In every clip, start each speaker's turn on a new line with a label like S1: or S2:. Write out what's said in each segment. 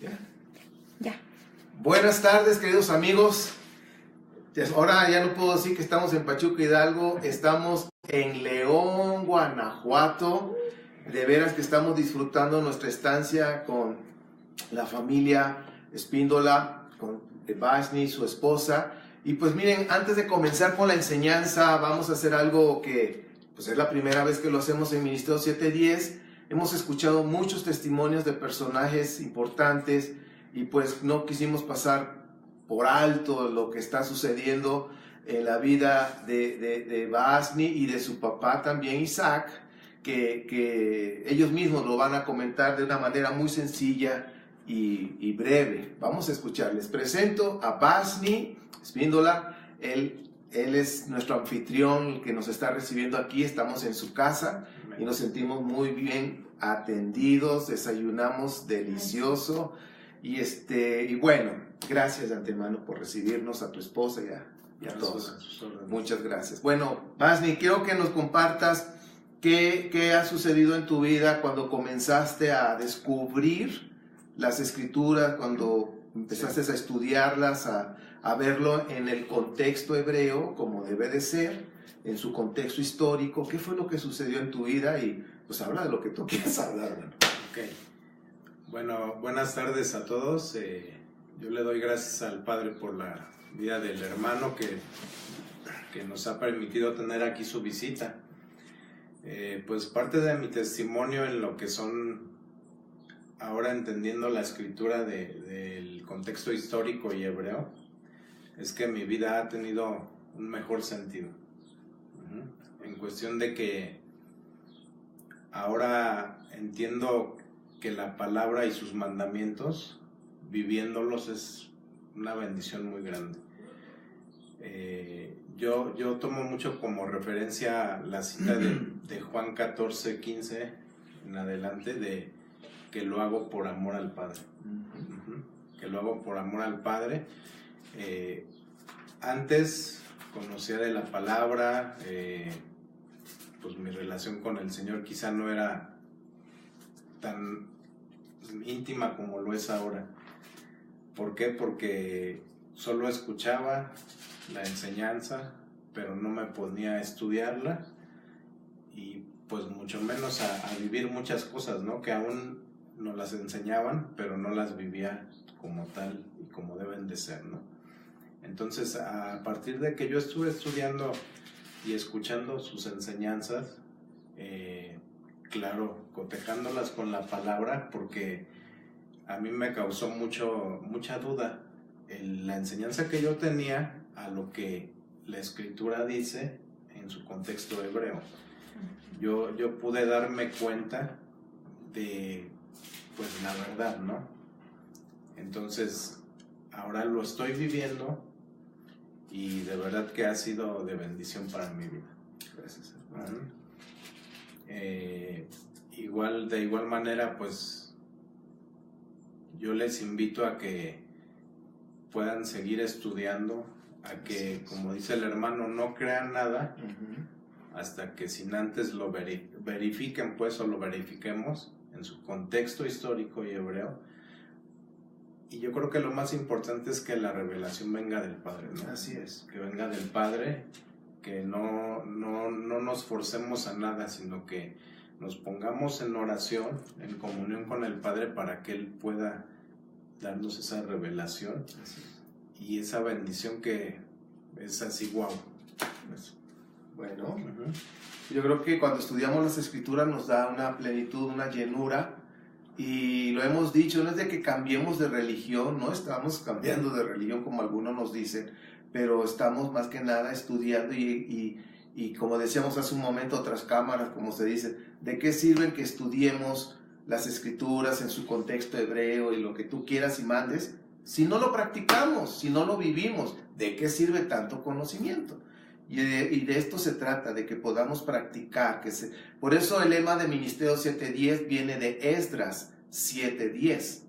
S1: ¿Ya?
S2: Ya.
S1: Buenas tardes, queridos amigos. Ahora ya no puedo decir que estamos en Pachuca Hidalgo, estamos en León, Guanajuato. De veras que estamos disfrutando nuestra estancia con la familia Espíndola, con Vasni, su esposa. Y pues miren, antes de comenzar con la enseñanza, vamos a hacer algo que pues es la primera vez que lo hacemos en Ministerio 710. Hemos escuchado muchos testimonios de personajes importantes y pues no quisimos pasar por alto lo que está sucediendo en la vida de Vasni y de su papá también, Isaac, que ellos mismos lo van a comentar de una manera muy sencilla y breve. Vamos a escuchar. Les presento a Vasni Espíndola. Él es nuestro anfitrión, el que nos está recibiendo aquí. Estamos en su casa y nos sentimos muy bien atendidos, desayunamos delicioso. Y bueno, gracias de antemano por recibirnos, a tu esposa y a todos. Muchas gracias. Bueno, Vasni, quiero que nos compartas qué ha sucedido en tu vida cuando comenzaste a descubrir las escrituras, cuando empezaste a estudiarlas, a verlo en el contexto hebreo, como debe de ser, en su contexto histórico. ¿Qué fue lo que sucedió en tu vida? Y pues habla de lo que tú quieras hablar. ¿No?
S3: Ok. Bueno, buenas tardes a todos. Yo le doy gracias al Padre por la vida del hermano que nos ha permitido tener aquí su visita. Pues parte de mi testimonio en lo que son, ahora entendiendo la escritura del contexto histórico y hebreo, es que mi vida ha tenido un mejor sentido. En cuestión de que ahora entiendo que la palabra y sus mandamientos, viviéndolos, es una bendición muy grande. Yo tomo mucho como referencia la cita de Juan 14:15 en adelante, de que lo hago por amor al Padre. Que lo hago por amor al Padre. Antes conocía de la palabra, pues mi relación con el Señor quizá no era tan íntima como lo es ahora. ¿Por qué? Porque solo escuchaba la enseñanza, pero no me ponía a estudiarla y pues mucho menos a vivir muchas cosas, ¿no? Que aún nos las enseñaban, pero no las vivía como tal y como deben de ser, ¿no? Entonces, a partir de que yo estuve estudiando y escuchando sus enseñanzas, claro, cotejándolas con la palabra, porque a mí me causó mucha duda la enseñanza que yo tenía a lo que la escritura dice en su contexto hebreo. Yo pude darme cuenta de, pues, la verdad, ¿no? Entonces, ahora lo estoy viviendo y de verdad que ha sido de bendición para mi vida.
S1: Gracias, hermano.
S3: De igual manera, pues yo les invito a que puedan seguir estudiando, a que, como dice el hermano, no crean nada hasta que sin antes lo verifiquen, pues, o lo verifiquemos en su contexto histórico y hebreo. Y yo creo que lo más importante es que la revelación venga del Padre, ¿no?
S1: Así es.
S3: Que venga del Padre, que no nos forcemos a nada, sino que nos pongamos en oración, en comunión con el Padre, para que Él pueda darnos esa revelación y esa bendición que es así, wow.
S1: Bueno, yo creo que cuando estudiamos las escrituras nos da una plenitud, una llenura. Y lo hemos dicho, no es de que cambiemos de religión, no estamos cambiando de religión como algunos nos dicen, pero estamos más que nada estudiando y como decíamos hace un momento tras cámaras, como se dice, ¿de qué sirve que estudiemos las escrituras en su contexto hebreo y lo que tú quieras y mandes si no lo practicamos, si no lo vivimos? ¿De qué sirve tanto conocimiento? Y de esto se trata, de que podamos practicar. Por eso el lema de Ministerio 710 viene de Esdras 7:10,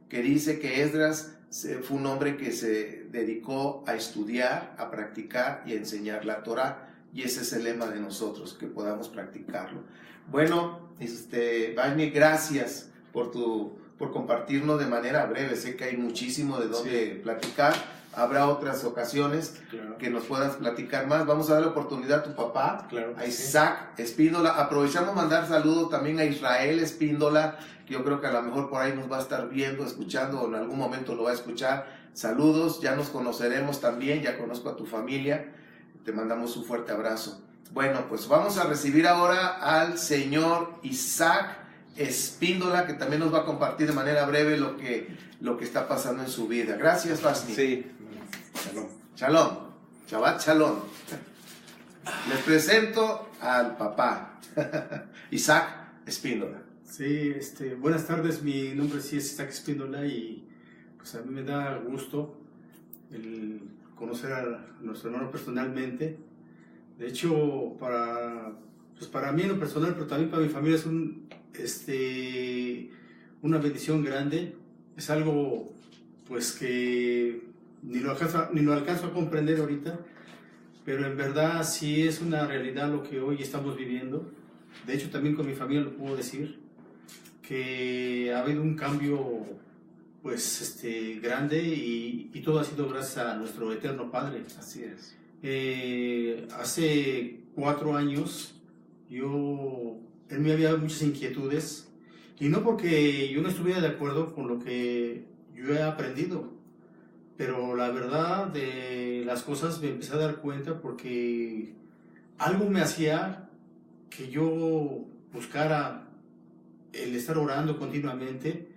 S1: que dice que Esdras fue un hombre que se dedicó a estudiar, a practicar y a enseñar la Torá. Y ese es el lema de nosotros, que podamos practicarlo. Bueno, Vasni, gracias por tu por compartirnos de manera breve. Sé que hay muchísimo de dónde platicar. Habrá otras ocasiones que nos puedas platicar más. Vamos a dar la oportunidad a tu papá, a Isaac Espíndola. Aprovechamos mandar saludos también a Israel Espíndola, que yo creo que a lo mejor por ahí nos va a estar viendo, escuchando, o en algún momento lo va a escuchar. Saludos, ya nos conoceremos también, ya conozco a tu familia. Te mandamos un fuerte abrazo. Bueno, pues vamos a recibir ahora al señor Isaac Espíndola, que también nos va a compartir de manera breve lo que está pasando en su vida. Gracias, Fasni.
S3: Sí.
S1: Shalom. Shalom. Shabbat Shalom. Les presento al papá, Isaac Espíndola.
S2: Sí, buenas tardes, mi nombre sí es Isaac Espíndola y pues a mí me da gusto el conocer a nuestro hermano personalmente. De hecho, para mí en lo personal, pero también para mi familia es una bendición grande. Es algo pues que ni lo alcanzo a comprender ahorita, pero en verdad sí es una realidad lo que hoy estamos viviendo. De hecho, también con mi familia lo puedo decir, que ha habido un cambio pues grande y todo ha sido gracias a nuestro eterno Padre.
S3: Así es.
S2: Hace 4 años él me había muchas inquietudes, y no porque yo no estuviera de acuerdo con lo que yo he aprendido, pero la verdad de las cosas me empecé a dar cuenta porque algo me hacía que yo buscara el estar orando continuamente,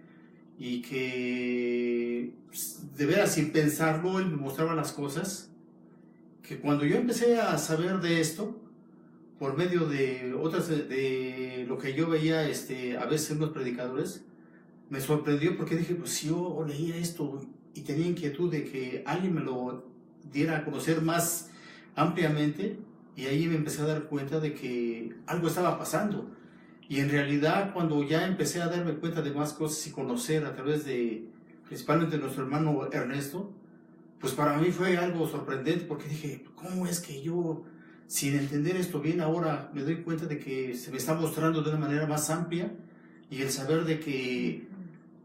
S2: y que de veras sin pensarlo él me mostraba las cosas, que cuando yo empecé a saber de esto por medio de de lo que yo veía a veces en los predicadores, me sorprendió porque dije, pues si yo leía esto y tenía inquietud de que alguien me lo diera a conocer más ampliamente, y ahí me empecé a dar cuenta de que algo estaba pasando. Y en realidad cuando ya empecé a darme cuenta de más cosas y conocer a través principalmente de nuestro hermano Ernesto, pues para mí fue algo sorprendente, porque dije, ¿cómo es que yo, sin entender esto bien, ahora me doy cuenta de que se me está mostrando de una manera más amplia, y el saber de que,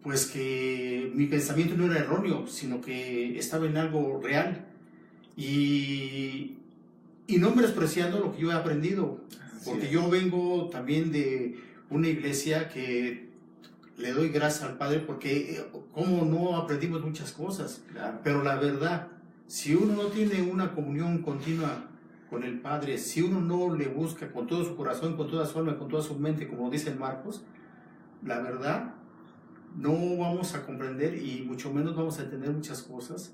S2: pues que mi pensamiento no era erróneo, sino que estaba en algo real, y no menospreciando lo que yo he aprendido, porque yo vengo también de una iglesia que le doy gracias al Padre, porque como no aprendimos muchas cosas, pero la verdad, si uno no tiene una comunión continua con el Padre, si uno no le busca con todo su corazón, con toda su alma, con toda su mente, como dice Marcos, la verdad, no vamos a comprender y mucho menos vamos a entender muchas cosas.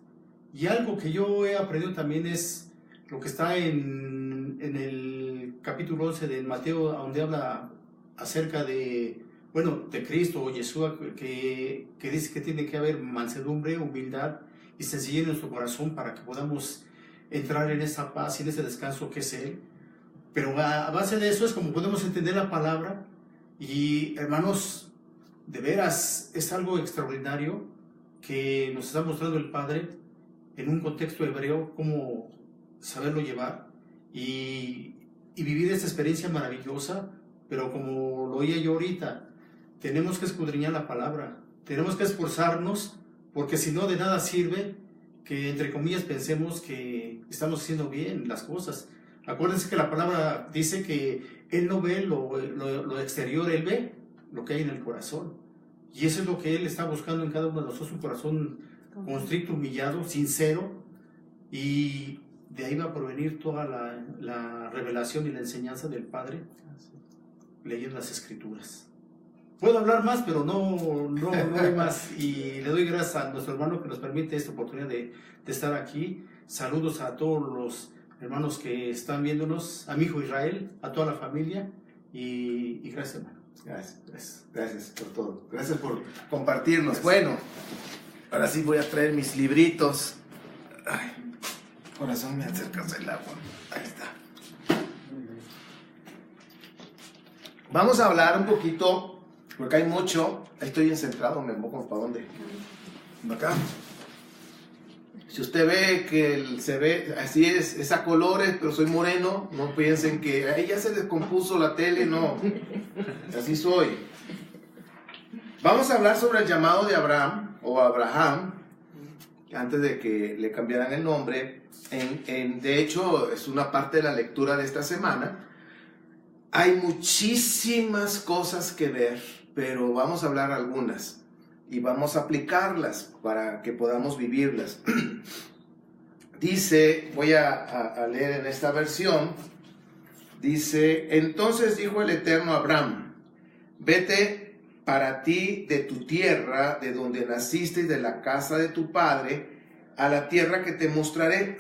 S2: Y algo que yo he aprendido también es lo que está en el capítulo 11 de Mateo, donde habla acerca de Cristo o Yeshua, que dice que tiene que haber mansedumbre, humildad y sencillez en nuestro corazón para que podamos entrar en esa paz y en ese descanso que es Él. Pero a base de eso es como podemos entender la palabra. Y hermanos, de veras es algo extraordinario que nos está mostrando el Padre en un contexto hebreo, cómo saberlo llevar y vivir esta experiencia maravillosa. Pero como lo oía yo ahorita, tenemos que escudriñar la palabra, tenemos que esforzarnos, porque si no, de nada sirve que entre comillas pensemos que estamos haciendo bien las cosas. Acuérdense que la palabra dice que Él no ve lo exterior, Él ve lo que hay en el corazón, y eso es lo que Él está buscando en cada uno de nosotros, un corazón constricto, humillado, sincero, y de ahí va a provenir toda la revelación y la enseñanza del Padre leyendo las Escrituras. Puedo hablar más, pero no hay más, y le doy gracias a nuestro hermano que nos permite esta oportunidad de estar aquí. Saludos a todos los hermanos que están viéndonos, a mi hijo Israel, a toda la familia, y gracias, hermano.
S1: Gracias por todo. Gracias por compartirnos. Gracias. Bueno, ahora sí voy a traer mis libritos. Ay, corazón, me acercas el agua. Ahí está. Vamos a hablar un poquito, porque hay mucho. Ahí estoy encentrado, me moco para dónde. Acá. Si usted ve que se ve, así es a colores, pero soy moreno, no piensen que ahí ya se descompuso la tele, no. Así soy. Vamos a hablar sobre el llamado de Abraham o Abraham, antes de que le cambiaran el nombre. De hecho, es una parte de la lectura de esta semana. Hay muchísimas cosas que ver, pero vamos a hablar algunas y vamos a aplicarlas para que podamos vivirlas. Dice, voy a leer en esta versión, dice: entonces dijo el Eterno a Abraham, vete para ti de tu tierra, de donde naciste y de la casa de tu padre, a la tierra que te mostraré.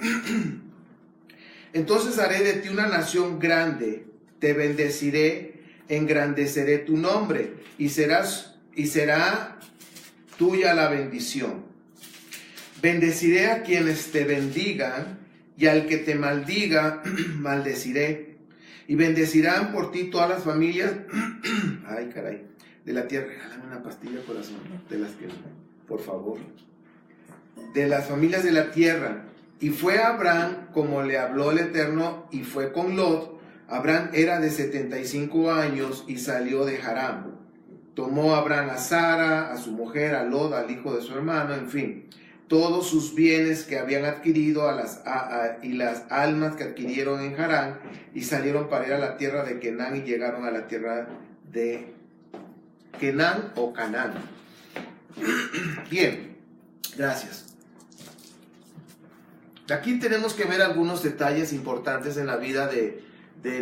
S1: Entonces haré de ti una nación grande, te bendeciré, engrandeceré tu nombre y será tuya la bendición. Bendeciré a quienes te bendigan y al que te maldiga, maldeciré. Y bendecirán por ti todas las familias, ay caray, de la tierra. Regálame una pastilla, corazón, de las que, por favor. De las familias de la tierra. Y fue a Abraham como le habló el Eterno, y fue con Lot. Abraham era de 75 años y salió de Harán. Tomó Abraham a Sara, a su mujer, a Lot, al hijo de su hermano, en fin, todos sus bienes que habían adquirido y las almas que adquirieron en Harán, y salieron para ir a la tierra de Canaán, y llegaron a la tierra de Canaán o Canaán. Bien, gracias. Aquí tenemos que ver algunos detalles importantes en la vida de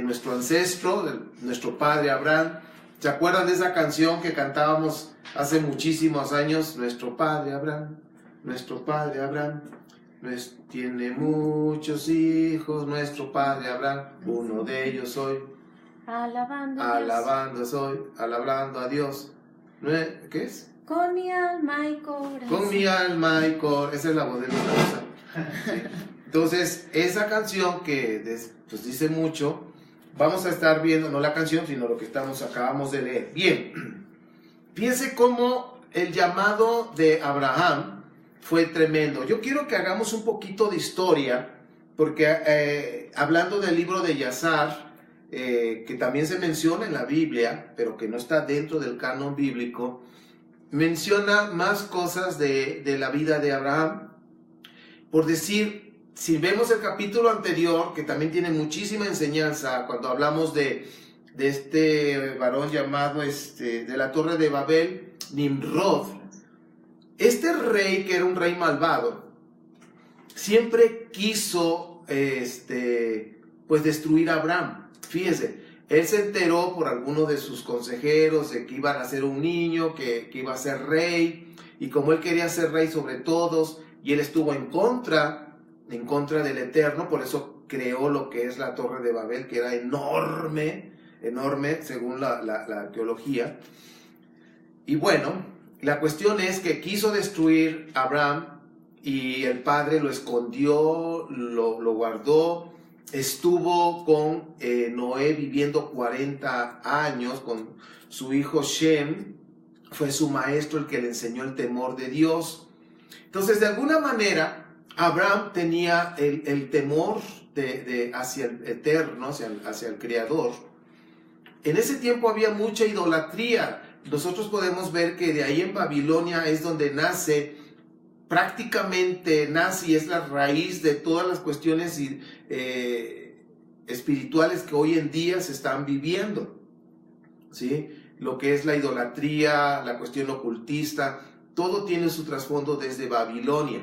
S1: nuestro ancestro, de nuestro padre Abraham. ¿Se acuerdan de esa canción que cantábamos hace muchísimos años? Nuestro padre Abraham, tiene muchos hijos, nuestro padre Abraham, uno de ellos soy. Alabando a Dios. ¿Qué es?
S4: Con mi alma y corazón.
S1: Con mi alma y corazón. Esa es la voz de Luisa. Sí. Entonces, esa canción que pues dice mucho, vamos a estar viendo, no la canción, sino lo que acabamos de leer. Bien, piense cómo el llamado de Abraham fue tremendo. Yo quiero que hagamos un poquito de historia, porque hablando del libro de Yazar, que también se menciona en la Biblia, pero que no está dentro del canon bíblico, menciona más cosas de la vida de Abraham. Por decir, si vemos el capítulo anterior, que también tiene muchísima enseñanza, cuando hablamos de este varón llamado de la Torre de Babel, Nimrod, este rey, que era un rey malvado, siempre quiso pues destruir a Abraham. Fíjese, él se enteró por alguno de sus consejeros de que iba a nacer un niño, que iba a ser rey, y como él quería ser rey sobre todos, y él estuvo en contra del Eterno, por eso creó lo que es la Torre de Babel, que era enorme según la arqueología. Y bueno, la cuestión es que quiso destruir a Abraham, y el padre lo escondió, lo guardó. Estuvo con Noé viviendo 40 años con su hijo Shem. Fue su maestro el que le enseñó el temor de Dios. Entonces, de alguna manera, Abraham tenía el temor hacia el Eterno, hacia el Creador. En ese tiempo había mucha idolatría. Nosotros podemos ver que de ahí en Babilonia es donde prácticamente nace y es la raíz de todas las cuestiones espirituales que hoy en día se están viviendo, ¿sí? Lo que es la idolatría, la cuestión ocultista, todo tiene su trasfondo desde Babilonia.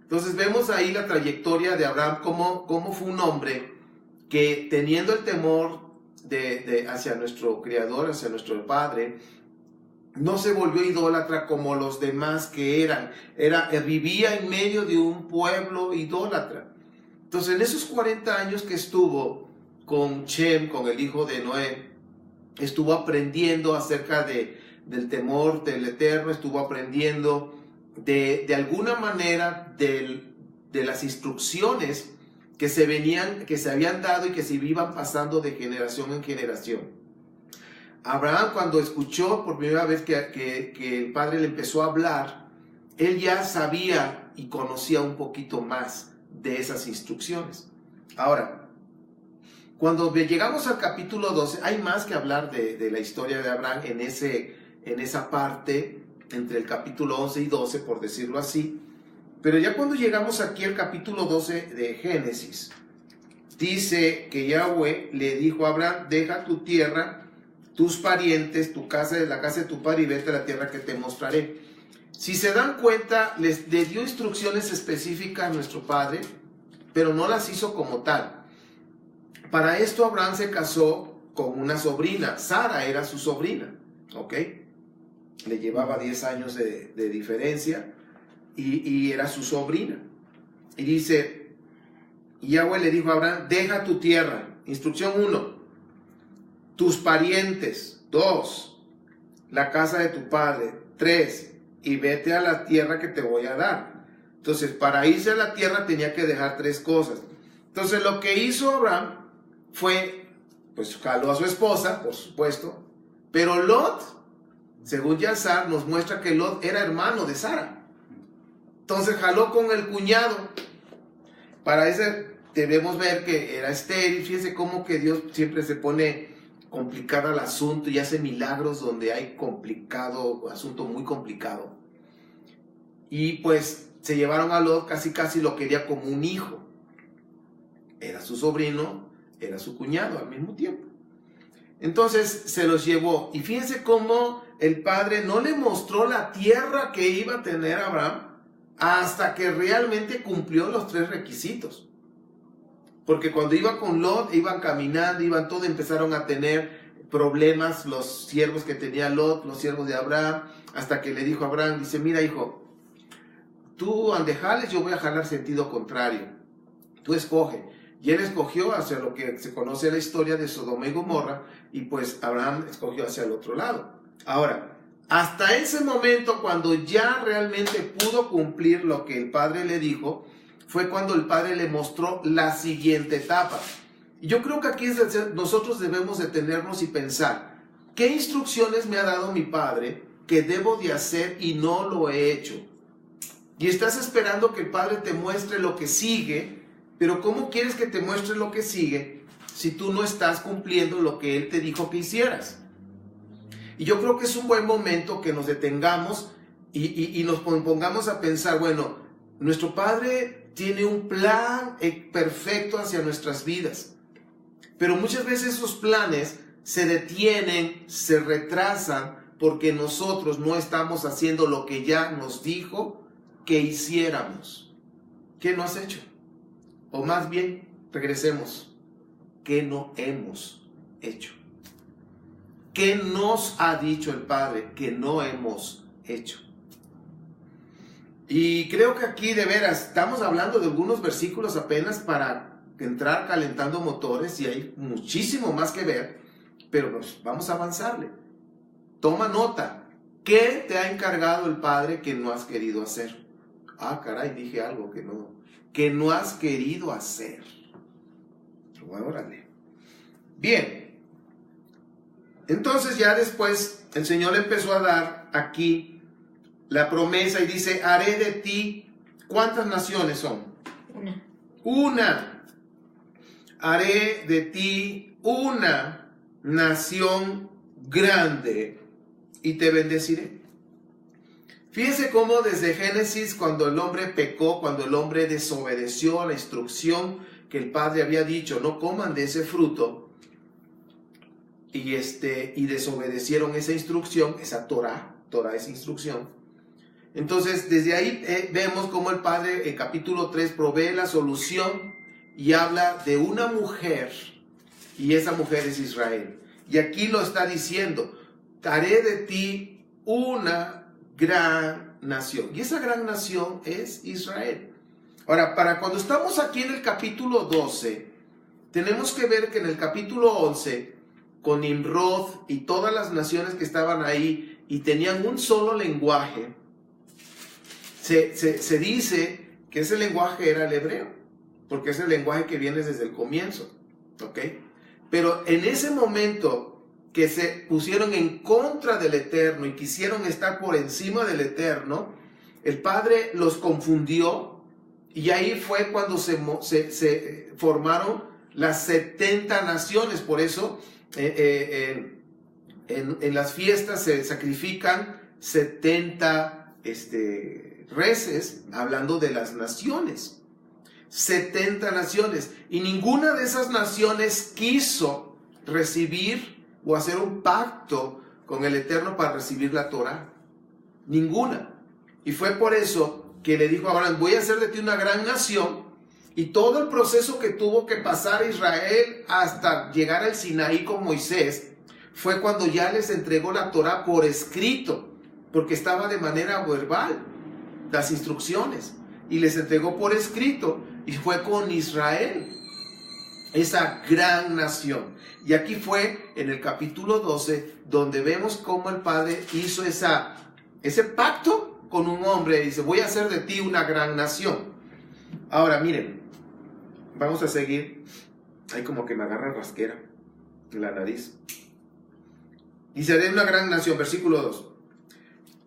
S1: Entonces vemos ahí la trayectoria de Abraham, cómo fue un hombre que, teniendo el temor hacia nuestro Creador, hacia nuestro Padre, no se volvió idólatra como los demás que vivía en medio de un pueblo idólatra. Entonces, en esos 40 años que estuvo con Shem, con el hijo de Noé, estuvo aprendiendo acerca del temor del Eterno, estuvo aprendiendo de alguna manera de las instrucciones que se habían dado y que se iban pasando de generación en generación. Abraham, cuando escuchó por primera vez que el padre le empezó a hablar, él ya sabía y conocía un poquito más de esas instrucciones. Ahora, cuando llegamos al capítulo 12, hay más que hablar de la historia de Abraham en ese en esa parte entre el capítulo 11 y 12, por decirlo así. Pero ya cuando llegamos aquí al capítulo 12 de Génesis, dice que Yahweh le dijo a Abraham: deja tu tierra, tus parientes, tu casa, la casa de tu padre, y vete a la tierra que te mostraré. Si se dan cuenta, le dio instrucciones específicas a nuestro padre, pero no las hizo como tal. Para esto Abraham se casó con una sobrina. Sara era su sobrina, ¿ok? Le llevaba 10 años de diferencia y era su sobrina. Y dice, Yahweh le dijo a Abraham: deja tu tierra. Instrucción 1, tus parientes. 2, la casa de tu padre. 3, y vete a la tierra que te voy a dar. Entonces, para irse a la tierra tenía que dejar 3 cosas. Entonces, lo que hizo Abraham fue, pues jaló a su esposa, por supuesto, pero Lot, según Yazar, nos muestra que Lot era hermano de Sara. Entonces jaló con el cuñado. Para eso debemos ver que era estéril. Fíjense cómo que Dios siempre se pone complicado el asunto y hace milagros donde hay asunto muy complicado. Y pues se llevaron a Lot, casi lo quería como un hijo. Era su sobrino, era su cuñado al mismo tiempo. Entonces se los llevó. Y fíjense cómo el padre no le mostró la tierra que iba a tener Abraham hasta que realmente cumplió los 3 requisitos. Porque cuando iba con Lot, iban caminando, empezaron a tener problemas los siervos que tenía Lot, los siervos de Abraham, hasta que le dijo a Abraham, dice: mira, hijo, tú ande jales, yo voy a jalar sentido contrario. Tú escoge. Y él escogió hacia lo que se conoce la historia de Sodoma y Gomorra, y pues Abraham escogió hacia el otro lado. Ahora, hasta ese momento, cuando ya realmente pudo cumplir lo que el padre le dijo, fue cuando el padre le mostró la siguiente etapa. Y yo creo que aquí nosotros debemos detenernos y pensar: ¿qué instrucciones me ha dado mi padre que debo de hacer y no lo he hecho? Y estás esperando que el padre te muestre lo que sigue, pero ¿cómo quieres que te muestre lo que sigue si tú no estás cumpliendo lo que él te dijo que hicieras? Y yo creo que es un buen momento que nos detengamos y nos pongamos a pensar: bueno, nuestro padre tiene un plan perfecto hacia nuestras vidas, pero muchas veces esos planes se detienen, se retrasan, porque nosotros no estamos haciendo lo que ya nos dijo que hiciéramos. ¿Qué no has hecho? O más bien, regresemos: ¿qué no hemos hecho? ¿Qué nos ha dicho el Padre que no hemos hecho? Y creo que aquí de veras estamos hablando de algunos versículos apenas para entrar calentando motores, y hay muchísimo más que ver, pero pues vamos a avanzarle. Toma nota. ¿Qué te ha encargado el Padre que no has querido hacer? Ah, caray, dije algo que no has querido hacer. Órale. Bien. Entonces ya después el Señor empezó a dar aquí la promesa y dice: haré de ti, ¿cuántas naciones son? Una. Haré de ti una nación grande y te bendeciré. Fíjense cómo desde Génesis, cuando el hombre pecó, cuando el hombre desobedeció la instrucción que el Padre había dicho: no coman de ese fruto, y desobedecieron esa instrucción, esa Torah es instrucción. Entonces, desde ahí vemos cómo el Padre, en capítulo 3, provee la solución y habla de una mujer, y esa mujer es Israel. Y aquí lo está diciendo: haré de ti una gran nación. Y esa gran nación es Israel. Ahora, para cuando estamos aquí en el capítulo 12, tenemos que ver que en el capítulo 11, con Nimrod y todas las naciones que estaban ahí y tenían un solo lenguaje, se dice que ese lenguaje era el hebreo, porque es el lenguaje que viene desde el comienzo, ¿ok? Pero en ese momento que se pusieron en contra del Eterno y quisieron estar por encima del Eterno, el Padre los confundió, y ahí fue cuando se formaron las 70 naciones. Por eso en las fiestas se sacrifican 70 reses, hablando de las naciones. 70 naciones. Y ninguna de esas naciones quiso recibir o hacer un pacto con el Eterno para recibir la Torah. Ninguna. Y fue por eso que le dijo a Abraham, voy a hacer de ti una gran nación. Y todo el proceso que tuvo que pasar Israel hasta llegar al Sinaí con Moisés fue cuando ya les entregó la Torah por escrito, porque estaba de manera verbal las instrucciones, y les entregó por escrito, y fue con Israel, esa gran nación. Y aquí fue en el capítulo 12 donde vemos cómo el Padre hizo ese pacto con un hombre, y dice, voy a hacer de ti una gran nación. Ahora miren, vamos a seguir. Hay como que me agarra rasquera en la nariz. Y seré una gran nación, versículo 2.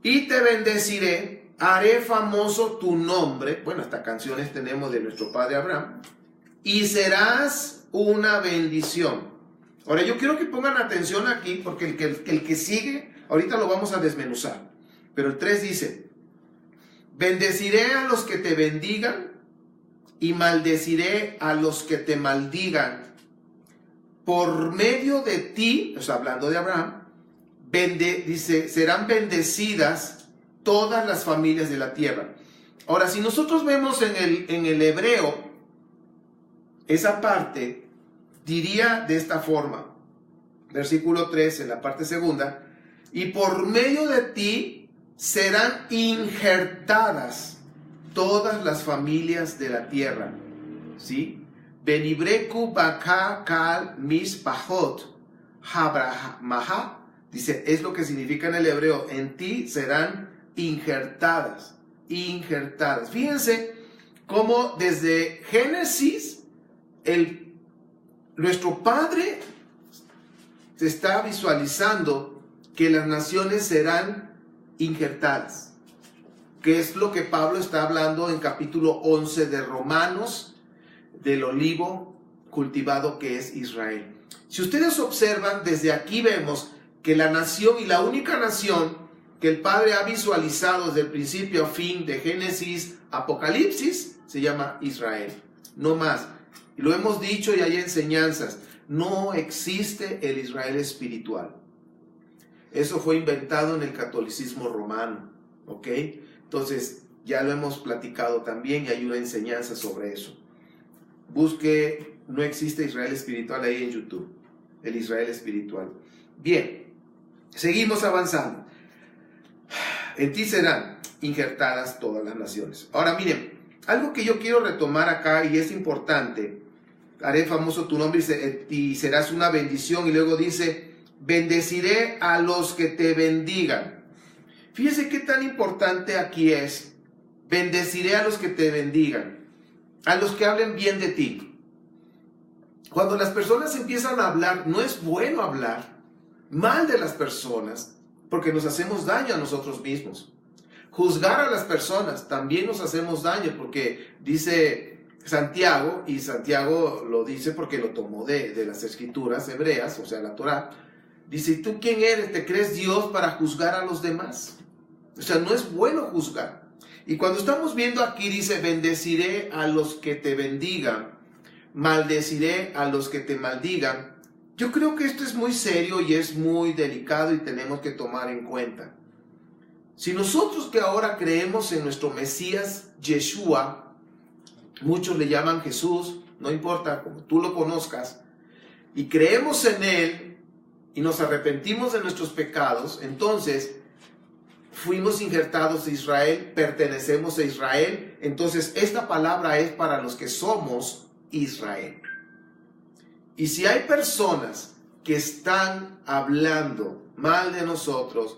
S1: Y te bendeciré, haré famoso tu nombre. Bueno, hasta canciones tenemos de nuestro padre Abraham. Y serás una bendición. Ahora yo quiero que pongan atención aquí, porque el que sigue, ahorita lo vamos a desmenuzar. Pero el 3 dice, bendeciré a los que te bendigan y maldeciré a los que te maldigan. Por medio de ti, o sea, hablando de Abraham, dice, serán bendecidas todas las familias de la tierra. Ahora, si nosotros vemos en el hebreo, esa parte diría de esta forma, versículo 3, en la parte segunda, y por medio de ti serán injertadas todas las familias de la tierra, ¿sí? Benibreku baka kal mispahot habrahamaha. Dice, es lo que significa en el hebreo, en ti serán injertadas, injertadas. Fíjense cómo desde Génesis, nuestro Padre se está visualizando que las naciones serán injertadas, que es lo que Pablo está hablando en capítulo 11 de Romanos, del olivo cultivado que es Israel. Si ustedes observan, desde aquí vemos que la nación y la única nación que el Padre ha visualizado desde el principio a fin, de Génesis, Apocalipsis, se llama Israel, no más. Y lo hemos dicho y hay enseñanzas, no existe el Israel espiritual. Eso fue inventado en el catolicismo romano, ¿ok? Entonces, ya lo hemos platicado también y hay una enseñanza sobre eso. Busque, no existe Israel espiritual ahí en YouTube, el Israel espiritual. Bien. Seguimos avanzando. En ti serán injertadas todas las naciones. Ahora miren, algo que yo quiero retomar acá y es importante. Haré famoso tu nombre y serás una bendición. Y luego dice, bendeciré a los que te bendigan. Fíjese qué tan importante aquí es. Bendeciré a los que te bendigan. A los que hablen bien de ti. Cuando las personas empiezan a hablar, no es bueno hablar mal de las personas, porque nos hacemos daño a nosotros mismos. Juzgar a las personas, también nos hacemos daño, porque dice Santiago, y Santiago lo dice porque lo tomó de las escrituras hebreas, o sea, la Torah, dice, ¿tú quién eres? ¿Te crees Dios para juzgar a los demás? O sea, no es bueno juzgar. Y cuando estamos viendo aquí, dice, bendeciré a los que te bendigan, maldeciré a los que te maldigan. Yo creo que esto es muy serio y es muy delicado y tenemos que tomar en cuenta. Si nosotros que ahora creemos en nuestro Mesías Yeshua, muchos le llaman Jesús, no importa como tú lo conozcas, y creemos en Él y nos arrepentimos de nuestros pecados, entonces fuimos injertados a Israel, pertenecemos a Israel, entonces esta palabra es para los que somos Israel. Y si hay personas que están hablando mal de nosotros,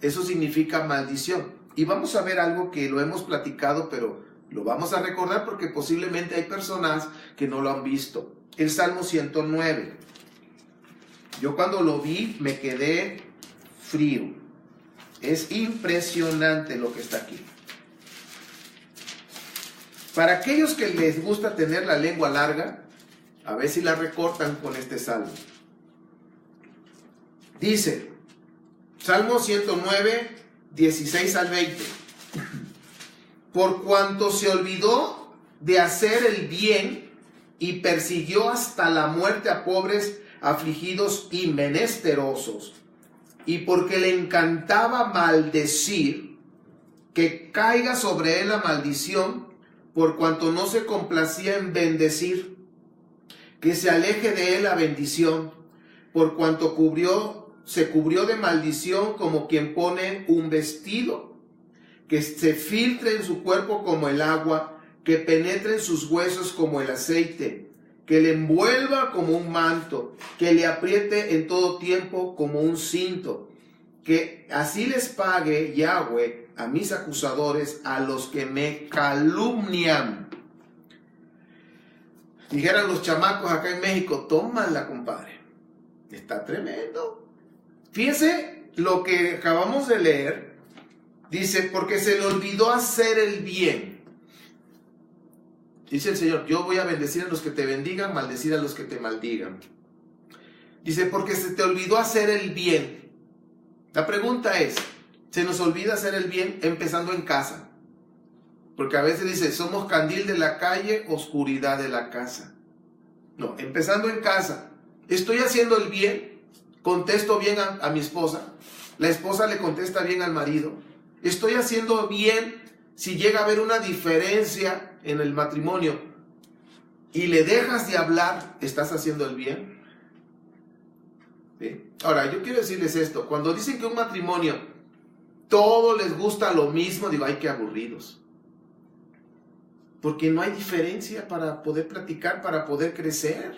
S1: eso significa maldición. Y vamos a ver algo que lo hemos platicado, pero lo vamos a recordar porque posiblemente hay personas que no lo han visto. El Salmo 109. Yo cuando lo vi me quedé frío. Es impresionante lo que está aquí. Para aquellos que les gusta tener la lengua larga, a ver si la recortan con este salmo. Dice, Salmo 109, 16 al 20. Por cuanto se olvidó de hacer el bien y persiguió hasta la muerte a pobres, afligidos y menesterosos, y porque le encantaba maldecir, que caiga sobre él la maldición, por cuanto no se complacía en bendecir, que se aleje de él la bendición, por cuanto se cubrió de maldición como quien pone un vestido, que se filtre en su cuerpo como el agua, que penetre en sus huesos como el aceite, que le envuelva como un manto, que le apriete en todo tiempo como un cinto, que así les pague Yahweh a mis acusadores, a los que me calumnian. Dijeran los chamacos acá en México, tómala, compadre. Está tremendo. Fíjense lo que acabamos de leer. Dice, porque se le olvidó hacer el bien. Dice el Señor, yo voy a bendecir a los que te bendigan, maldecir a los que te maldigan. Dice, porque se te olvidó hacer el bien. La pregunta es, ¿se nos olvida hacer el bien empezando en casa? Porque a veces dice, somos candil de la calle, oscuridad de la casa. No, empezando en casa. ¿Estoy haciendo el bien? ¿Contesto bien a mi esposa? ¿La esposa le contesta bien al marido? ¿Estoy haciendo bien si llega a haber una diferencia en el matrimonio y le dejas de hablar? ¿Estás haciendo el bien? ¿Sí? Ahora, yo quiero decirles esto. Cuando dicen que un matrimonio todo les gusta lo mismo, digo, ay, qué aburridos. Porque no hay diferencia para poder platicar, para poder crecer.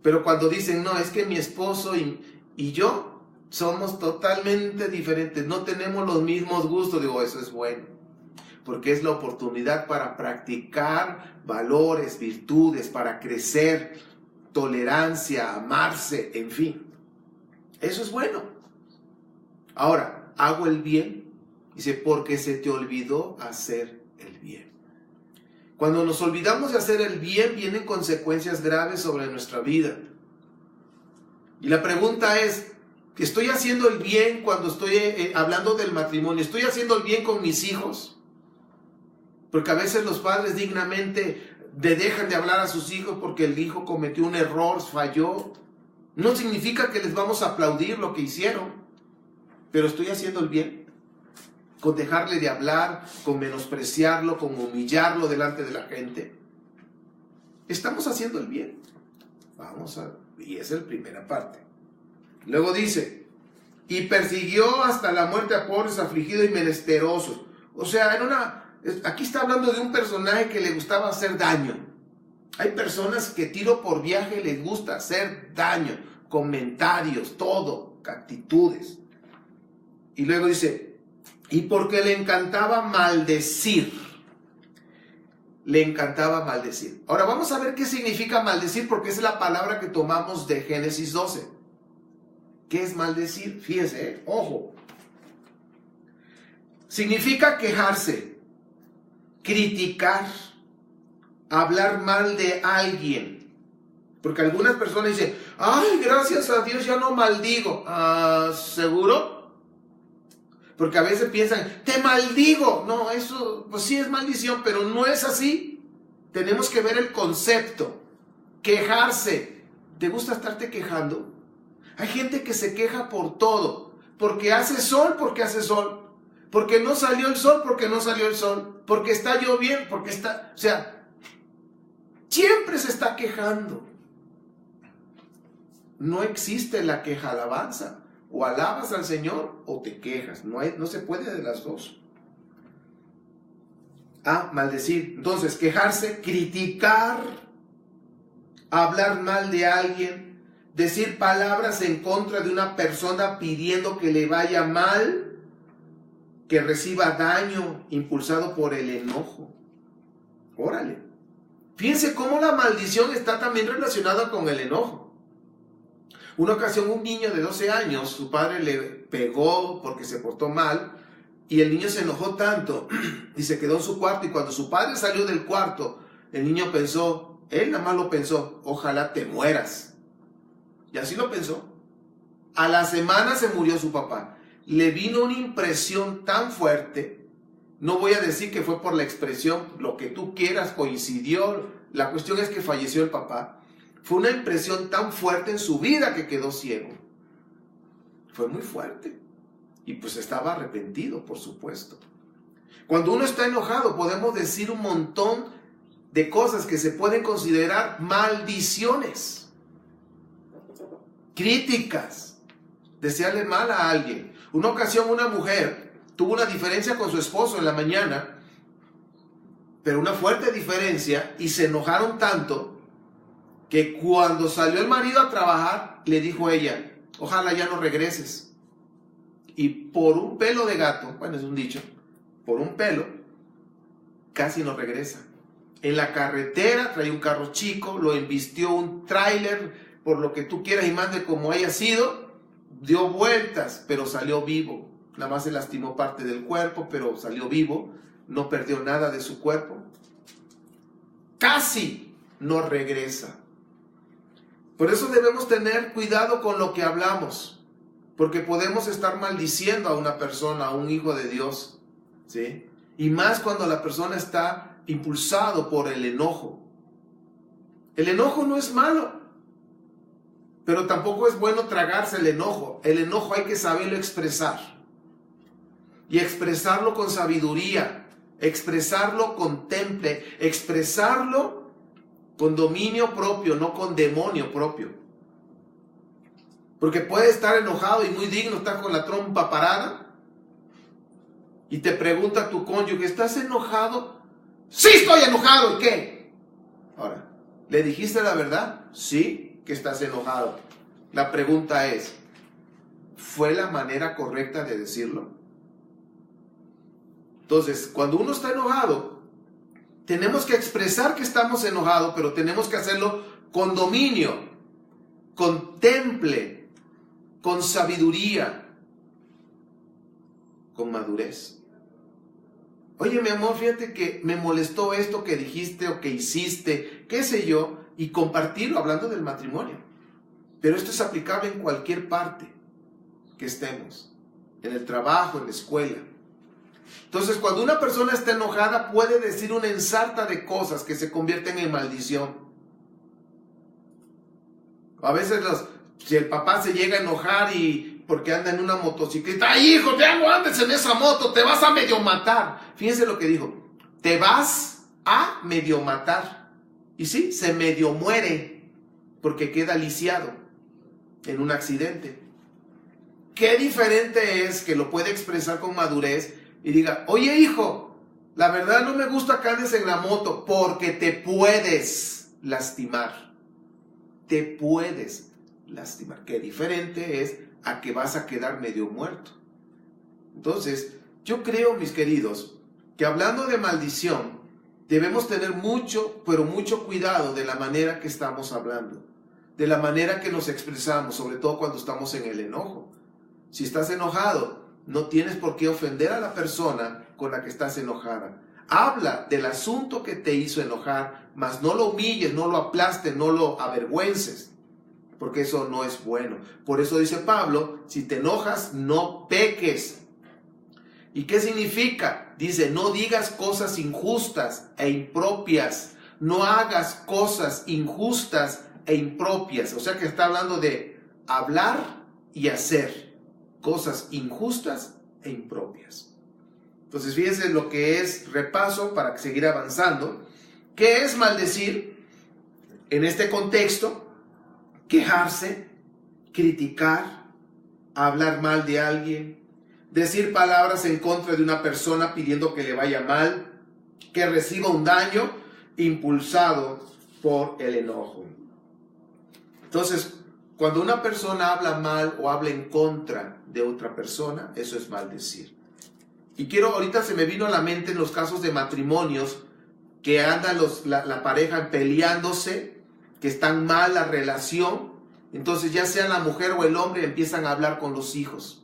S1: Pero cuando dicen, no, es que mi esposo y yo somos totalmente diferentes, no tenemos los mismos gustos, digo, eso es bueno. Porque es la oportunidad para practicar valores, virtudes, para crecer, tolerancia, amarse, en fin. Eso es bueno. Ahora, hago el bien. Dice, porque se te olvidó hacer el bien. Cuando nos olvidamos de hacer el bien, vienen consecuencias graves sobre nuestra vida. Y la pregunta es, ¿estoy haciendo el bien cuando estoy hablando del matrimonio? ¿Estoy haciendo el bien con mis hijos? Porque a veces los padres dignamente dejan de hablar a sus hijos porque el hijo cometió un error, falló. No significa que les vamos a aplaudir lo que hicieron, pero estoy haciendo el bien. Con dejarle de hablar, con menospreciarlo, con humillarlo delante de la gente. Estamos haciendo el bien. Y esa es la primera parte. Luego dice, y persiguió hasta la muerte a pobres, afligidos y menesterosos. O sea, aquí está hablando de un personaje que le gustaba hacer daño. Hay personas que tiro por viaje les gusta hacer daño, comentarios, todo, actitudes. Y luego dice, y porque le encantaba maldecir. Le encantaba maldecir. Ahora vamos a ver qué significa maldecir, porque es la palabra que tomamos de Génesis 12. ¿Qué es maldecir? Fíjese, ojo. Significa quejarse, criticar, hablar mal de alguien. Porque algunas personas dicen, ay, gracias a Dios ya no maldigo. ¿Seguro? Porque a veces piensan, te maldigo. No, eso pues sí es maldición, pero no es así. Tenemos que ver el concepto. Quejarse. ¿Te gusta estarte quejando? Hay gente que se queja por todo. Porque hace sol, porque hace sol. Porque no salió el sol, porque no salió el sol. Porque está lloviendo, porque está... O sea, siempre se está quejando. No existe la queja alabanza. O alabas al Señor o te quejas. No se puede de las dos. Maldecir. Entonces, quejarse, criticar, hablar mal de alguien, decir palabras en contra de una persona pidiendo que le vaya mal, que reciba daño, impulsado por el enojo. Órale. Fíjense cómo la maldición está también relacionada con el enojo. Una ocasión un niño de 12 años, su padre le pegó porque se portó mal y el niño se enojó tanto y se quedó en su cuarto, y cuando su padre salió del cuarto, el niño pensó, él nada más lo pensó, ojalá te mueras. Y así lo pensó. A la semana se murió su papá. Le vino una impresión tan fuerte, no voy a decir que fue por la expresión, lo que tú quieras, coincidió, la cuestión es que falleció el papá. Fue una impresión tan fuerte en su vida que quedó ciego. Fue muy fuerte. Y pues estaba arrepentido, por supuesto. Cuando uno está enojado, podemos decir un montón de cosas que se pueden considerar maldiciones, críticas, desearle mal a alguien. Una ocasión una mujer tuvo una diferencia con su esposo en la mañana, pero una fuerte diferencia, y se enojaron tanto que cuando salió el marido a trabajar, le dijo a ella, ojalá ya no regreses. Y por un pelo de gato, bueno, es un dicho, por un pelo, casi no regresa. En la carretera traía un carro chico, lo embistió un tráiler, por lo que tú quieras y mande como haya sido, dio vueltas, pero salió vivo. Nada más se lastimó parte del cuerpo, pero salió vivo, no perdió nada de su cuerpo. Casi no regresa. Por eso debemos tener cuidado con lo que hablamos, porque podemos estar maldiciendo a una persona, a un hijo de Dios, ¿sí? Y más cuando la persona está impulsado por el enojo. El enojo no es malo, pero tampoco es bueno tragarse el enojo. El enojo hay que saberlo expresar. Y expresarlo con sabiduría, expresarlo con temple, expresarlo con dominio propio, no con demonio propio. Porque puede estar enojado y muy digno, está con la trompa parada, y te pregunta tu cónyuge, ¿estás enojado? ¡Sí estoy enojado! ¿Y qué? Ahora, ¿le dijiste la verdad? Sí, que estás enojado. La pregunta es, ¿fue la manera correcta de decirlo? Entonces, cuando uno está enojado, tenemos que expresar que estamos enojados, pero tenemos que hacerlo con dominio, con temple, con sabiduría, con madurez. Oye, mi amor, fíjate que me molestó esto que dijiste o que hiciste, qué sé yo, y compartirlo hablando del matrimonio. Pero esto es aplicable en cualquier parte que estemos, en el trabajo, en la escuela. Entonces, cuando una persona está enojada, puede decir una ensarta de cosas que se convierten en maldición. A veces si el papá se llega a enojar y porque anda en una motocicleta, ¡ay, hijo, te hago antes en esa moto! Te vas a medio matar. Fíjense lo que dijo, te vas a medio matar. Y sí, se medio muere porque queda lisiado en un accidente. Qué diferente es que lo puede expresar con madurez y diga, oye, hijo, la verdad no me gusta que andes en la moto porque te puedes lastimar. Te puedes lastimar. Qué diferente es a que vas a quedar medio muerto. Entonces, yo creo, mis queridos, que hablando de maldición, debemos tener mucho, pero mucho cuidado de la manera que estamos hablando, de la manera que nos expresamos, sobre todo cuando estamos en el enojo. Si estás enojado, no tienes por qué ofender a la persona con la que estás enojada. Habla del asunto que te hizo enojar, mas no lo humilles, no lo aplastes, no lo avergüences, porque eso no es bueno. Por eso dice Pablo, si te enojas, no peques. ¿Y qué significa? Dice, no digas cosas injustas e impropias, no hagas cosas injustas e impropias. O sea que está hablando de hablar y hacer cosas injustas e impropias. Entonces fíjense lo que es repaso para seguir avanzando. ¿Qué es maldecir? En este contexto, quejarse, criticar, hablar mal de alguien, decir palabras en contra de una persona pidiendo que le vaya mal, que reciba un daño impulsado por el enojo. Entonces, cuando una persona habla mal o habla en contra de otra persona, eso es maldecir. Y ahorita se me vino a la mente en los casos de matrimonios que andan la pareja peleándose, que están mal la relación, entonces ya sea la mujer o el hombre empiezan a hablar con los hijos.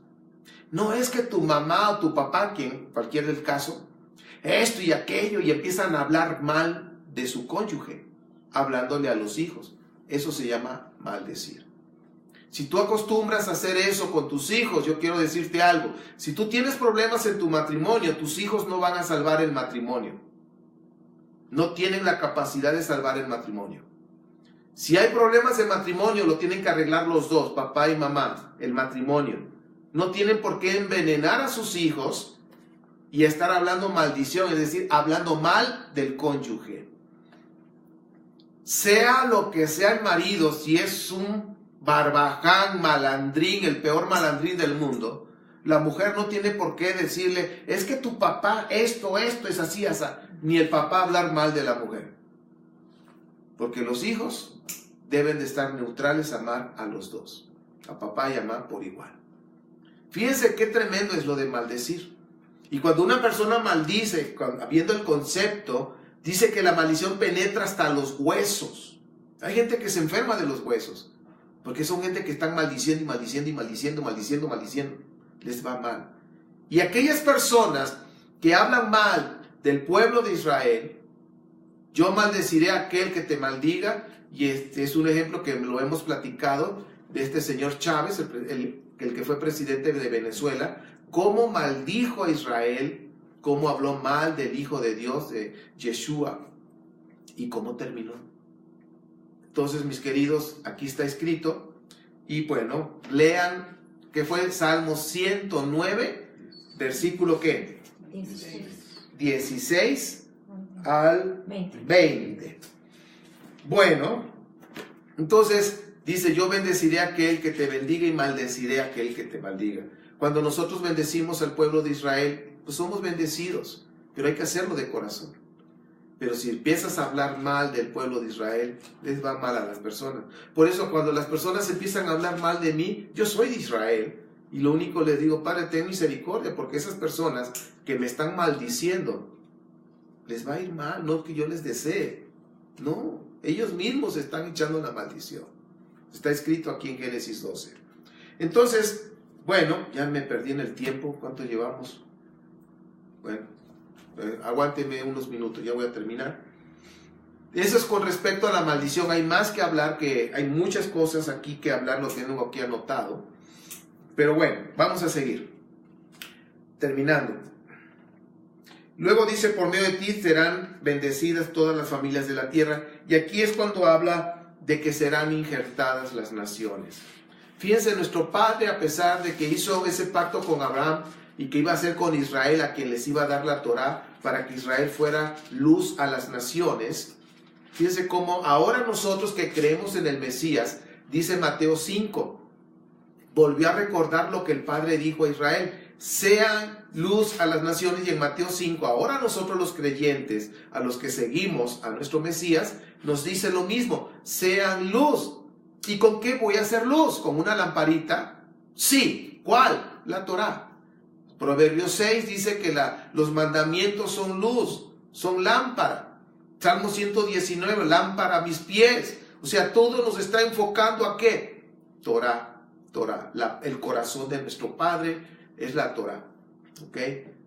S1: No es que tu mamá o tu papá, cualquiera del caso, esto y aquello, y empiezan a hablar mal de su cónyuge, hablándole a los hijos. Eso se llama maldecir. Si tú acostumbras a hacer eso con tus hijos, yo quiero decirte algo. Si tú tienes problemas en tu matrimonio, tus hijos no van a salvar el matrimonio. No tienen la capacidad de salvar el matrimonio. Si hay problemas de matrimonio, lo tienen que arreglar los dos, papá y mamá, el matrimonio. No tienen por qué envenenar a sus hijos y estar hablando maldición, es decir, hablando mal del cónyuge. Sea lo que sea el marido, si es un barbaján, malandrín, el peor malandrín del mundo, la mujer no tiene por qué decirle, es que tu papá, esto es así, así. Ni el papá hablar mal de la mujer. Porque los hijos deben de estar neutrales, amar a los dos, a papá y a mamá por igual. Fíjense qué tremendo es lo de maldecir. Y cuando una persona maldice, viendo el concepto, dice que la maldición penetra hasta los huesos. Hay gente que se enferma de los huesos, porque son gente que están maldiciendo y maldiciendo y maldiciendo. Les va mal. Y aquellas personas que hablan mal del pueblo de Israel, yo maldeciré a aquel que te maldiga. Y este es un ejemplo que lo hemos platicado de este señor Chávez, el que fue presidente de Venezuela, cómo maldijo a Israel, cómo habló mal del Hijo de Dios, de Yeshua, y cómo terminó. Entonces, mis queridos, aquí está escrito, y bueno, lean, que fue Salmo 109, versículo ¿qué? 16 al 20. Bueno, entonces dice, yo bendeciré a aquel que te bendiga y maldeciré a aquel que te maldiga. Cuando nosotros bendecimos al pueblo de Israel, pues somos bendecidos, pero hay que hacerlo de corazón. Pero si empiezas a hablar mal del pueblo de Israel, les va mal a las personas. Por eso cuando las personas empiezan a hablar mal de mí, yo soy de Israel, y lo único les digo, Padre, ten misericordia, porque esas personas que me están maldiciendo, les va a ir mal, no que yo les desee, no. Ellos mismos están echando una maldición. Está escrito aquí en Génesis 12. Entonces, bueno, ya me perdí en el tiempo. ¿Cuánto llevamos? Bueno, aguánteme unos minutos, ya voy a terminar. Eso es con respecto a la maldición. Hay más que hablar, que hay muchas cosas aquí que hablar, lo tengo aquí anotado. Pero bueno, vamos a seguir. Terminando. Luego dice, por medio de ti serán bendecidas todas las familias de la tierra. Y aquí es cuando habla de que serán injertadas las naciones. Fíjense, nuestro Padre, a pesar de que hizo ese pacto con Abraham y que iba a hacer con Israel, a quien les iba a dar la Torá, para que Israel fuera luz a las naciones. Fíjense cómo ahora nosotros que creemos en el Mesías, dice Mateo 5, volvió a recordar lo que el Padre dijo a Israel, sean luz a las naciones. Y en Mateo 5, ahora nosotros los creyentes, a los que seguimos a nuestro Mesías, nos dice lo mismo, sean luz. ¿Y con qué voy a hacer luz? ¿Con una lamparita? Sí. ¿Cuál? La Torá. Proverbios 6 dice que los mandamientos son luz, son lámpara. Salmo 119, lámpara a mis pies. O sea, todo nos está enfocando a ¿qué? Torá, Torá. El corazón de nuestro Padre es la Torá. ¿Ok?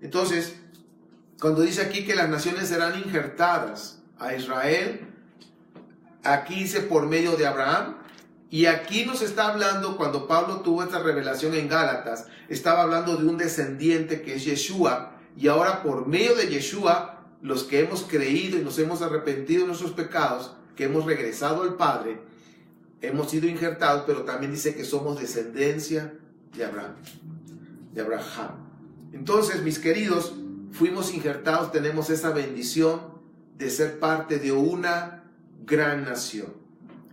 S1: Entonces, cuando dice aquí que las naciones serán injertadas a Israel, aquí dice por medio de Abraham. Y aquí nos está hablando, cuando Pablo tuvo esta revelación en Gálatas, estaba hablando de un descendiente que es Yeshua. Y ahora por medio de Yeshua, los que hemos creído y nos hemos arrepentido de nuestros pecados, que hemos regresado al Padre, hemos sido injertados, pero también dice que somos descendencia de Abraham. Entonces, mis queridos, fuimos injertados, tenemos esa bendición de ser parte de una gran nación.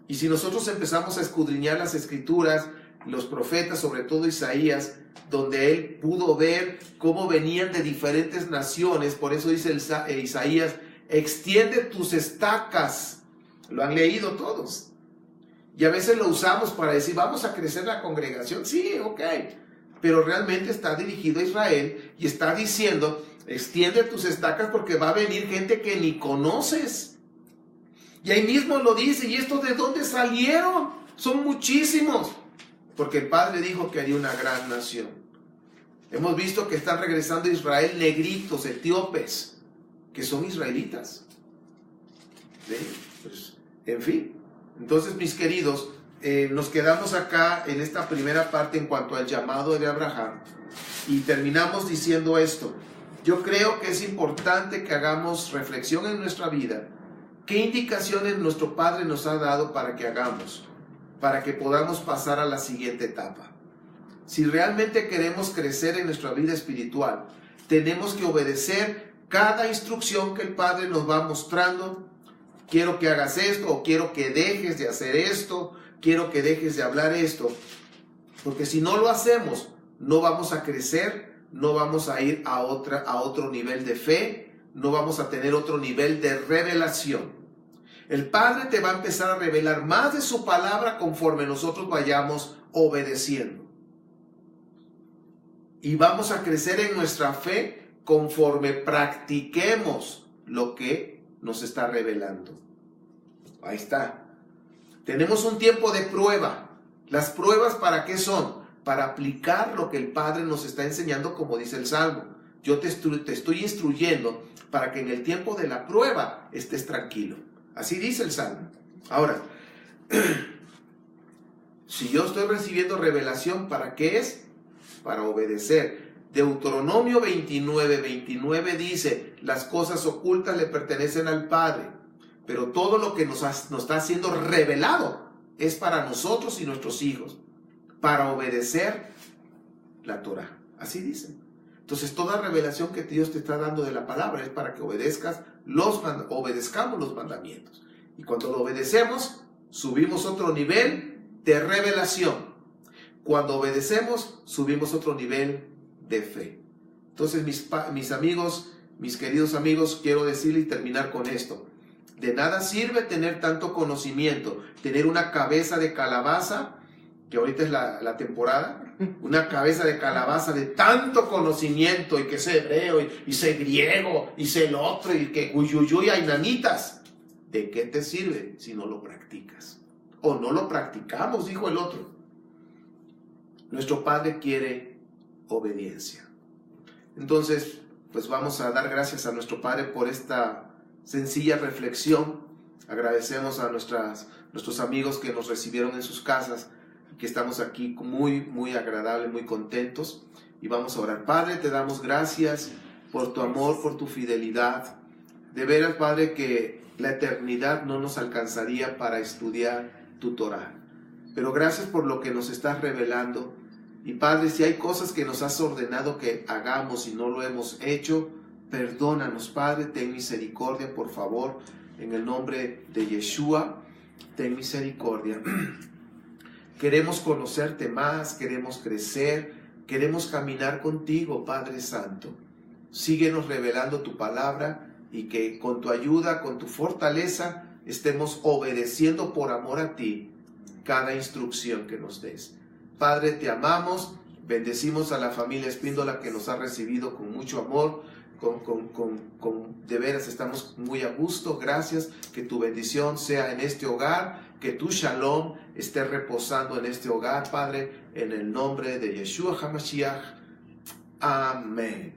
S1: Y si nosotros empezamos a escudriñar las escrituras, los profetas, sobre todo Isaías, donde él pudo ver cómo venían de diferentes naciones, por eso dice Isaías, extiende tus estacas. Lo han leído todos. Y a veces lo usamos para decir, vamos a crecer la congregación. Sí, ok. Pero realmente está dirigido a Israel y está diciendo, extiende tus estacas porque va a venir gente que ni conoces. Y ahí mismo lo dice, ¿y estos de dónde salieron? Son muchísimos. Porque el Padre dijo que haría una gran nación. Hemos visto que están regresando a Israel negritos, etíopes, que son israelitas. ¿Sí? Pues, en fin. Entonces, mis queridos, nos quedamos acá en esta primera parte en cuanto al llamado de Abraham y terminamos diciendo esto. Yo creo que es importante que hagamos reflexión en nuestra vida. ¿Qué indicaciones nuestro Padre nos ha dado para que hagamos? Para que podamos pasar a la siguiente etapa. Si realmente queremos crecer en nuestra vida espiritual, tenemos que obedecer cada instrucción que el Padre nos va mostrando. Quiero que hagas esto, o quiero que dejes de hacer esto, quiero que dejes de hablar esto. Porque si no lo hacemos, no vamos a crecer, no vamos a ir a otro nivel de fe, no vamos a tener otro nivel de revelación. El Padre te va a empezar a revelar más de su palabra conforme nosotros vayamos obedeciendo. Y vamos a crecer en nuestra fe conforme practiquemos lo que nos está revelando. Ahí está. Tenemos un tiempo de prueba. ¿Las pruebas para qué son? Para aplicar lo que el Padre nos está enseñando, como dice el Salmo. Yo te estoy instruyendo para que en el tiempo de la prueba estés tranquilo. Así dice el Salmo. Ahora, si yo estoy recibiendo revelación, ¿para qué es? Para obedecer. Deuteronomio 29 dice, las cosas ocultas le pertenecen al Padre, pero todo lo que nos está siendo revelado es para nosotros y nuestros hijos, para obedecer la Torah. Así dice. Entonces, toda revelación que Dios te está dando de la palabra es para que obedezcamos los mandamientos. Y cuando lo obedecemos, subimos otro nivel de revelación. Cuando obedecemos, subimos otro nivel de fe. Entonces, mis amigos, mis queridos amigos, quiero decirles y terminar con esto. De nada sirve tener tanto conocimiento, tener una cabeza de calabaza, que ahorita es la temporada, una cabeza de calabaza de tanto conocimiento, y que sé hebreo, y sé griego, y sé el otro, y que uyuyuy, hay nanitas. ¿De qué te sirve si no lo practicas? O no lo practicamos, dijo el otro. Nuestro Padre quiere obediencia. Entonces, pues vamos a dar gracias a nuestro Padre por esta sencilla reflexión. Agradecemos a nuestros amigos que nos recibieron en sus casas, que estamos aquí muy, muy agradables, muy contentos. Y vamos a orar. Padre, te damos gracias por tu amor, por tu fidelidad. De veras, Padre, que la eternidad no nos alcanzaría para estudiar tu Torah. Pero gracias por lo que nos estás revelando. Y Padre, si hay cosas que nos has ordenado que hagamos y no lo hemos hecho, perdónanos, Padre, ten misericordia, por favor, en el nombre de Yeshua, ten misericordia. Queremos conocerte más, queremos crecer, queremos caminar contigo, Padre Santo. Síguenos revelando tu palabra y que con tu ayuda, con tu fortaleza, estemos obedeciendo por amor a ti cada instrucción que nos des. Padre, te amamos, bendecimos a la familia Espíndola que nos ha recibido con mucho amor, de veras estamos muy a gusto. Gracias, que tu bendición sea en este hogar, que tu shalom esté reposando en este hogar, Padre, en el nombre de Yeshua HaMashiach. Amén.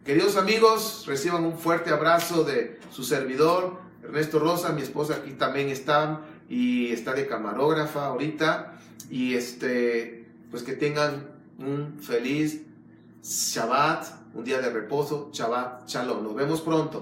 S1: Queridos amigos, reciban un fuerte abrazo de su servidor, Ernesto Rosa. Mi esposa aquí también está, y está de camarógrafa ahorita. Y pues que tengan un feliz Shabbat, un día de reposo. Shabbat Shalom. Nos vemos pronto.